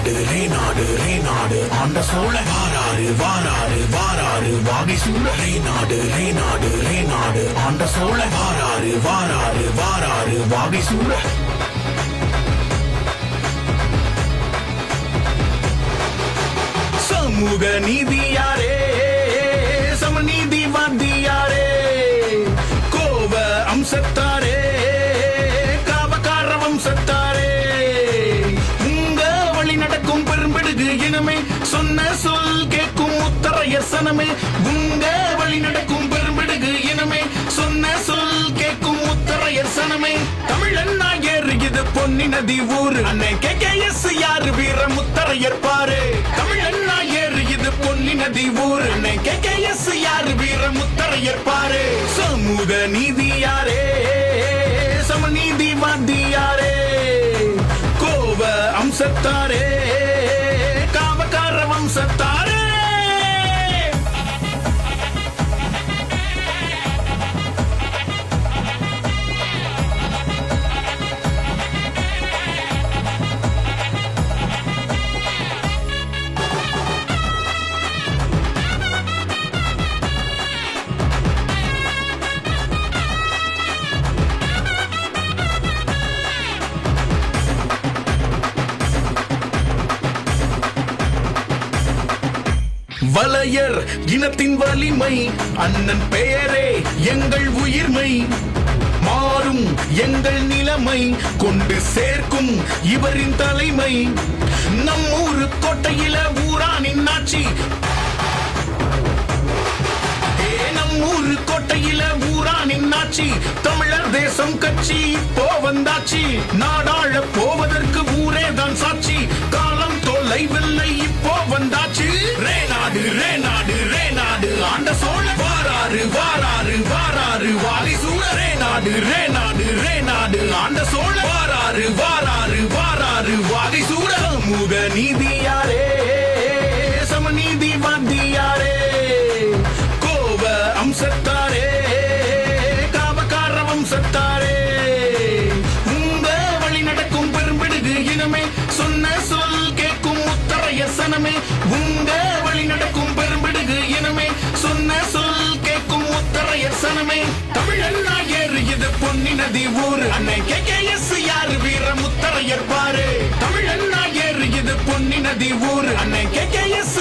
ரேநாடு ஆண்ட சோழ வாராரு வாராரு வாராரு வாகை சூழ ரேநாடு ஆண்ட சோழ வாராரு வாராரு வாராரு வாகை சூழ சமூக நீதியாரே சமநீதி வாத்தியாரே கோவ அம்சத்தாரே காவக்கார வம்சத்தாரே உங்க வழி நடக்கும் பெரும்பிடுகு இனமே சொன்ன சொல் கேட்கும் முத்தரையர் சனமே உங்க வழி நடக்கும் பெரும்பிடுகு இனமே சொன்ன சொல் கேட்கும் முத்தரையர் சனமே தமிழன் நாயர் இது பொன்னி நதி ஊரு அன்னை கேகேஎஸ் யாரு வீர முத்தரையர் பாரு தமிழன் நாயர் இது பொன்னி நதி ஊரு அன்னை கேகேஎஸ் யாரு வீர முத்தரையர் பாரு சமூக நீதியாரே சமநீதி வாத்தியாரே கோவ அம்சத்தாரே காவக்கார வம்சத்தாரே வலையர் இனத்தின் வலிமை அண்ணன் பெயரே எங்கள் உயிர்மை மாறும் எங்கள் நிலைமை கொண்டு சேர்க்கும் இவரின் தலைமை நம் ஊரு கோட்டையில ஊரானின் ஆட்சி நம் ஊரு கோட்டையில ஊரானின் ஆட்சி தமிழர் தேசம் கட்சி இப்போ வந்தாச்சு நாடாள போவதற்கு ஊரே தான் சாட்சி காலம் தொலைவில்லை இப்போ வந்தாச்சு ரேநாடு ஆண்ட சோழ வாராரு வாராரு வாராரு வாலி சூழ ரேநாடு ஆண்ட சோழ வாராரு வாராரு வாராரு வாலி சூழ சமூக நீதியாரே சமநீதி வாத்தியாரே கோவ அம்சத்தாரே காவக்கார வம்சத்தாரே உங்க வழி நடக்கும் பெரும்பிடுகு இனமே சொன்ன சொல் கேட்கும் முத்தரையர் சனமே உங்க வழி நடக்கும் பெரும்பிடுகு இனமே சொன்ன சொல் கேட்கும் முத்தரையர் சனமே தமிழன் நாயர் இது பொன்னி நதி ஊரு அன்னை கேகேஎஸ் யாரு வீர முத்தரையர் பாரு தமிழன் நாயர் இது பொன்னி நதி ஊரு அன்னை கேகேஎஸ்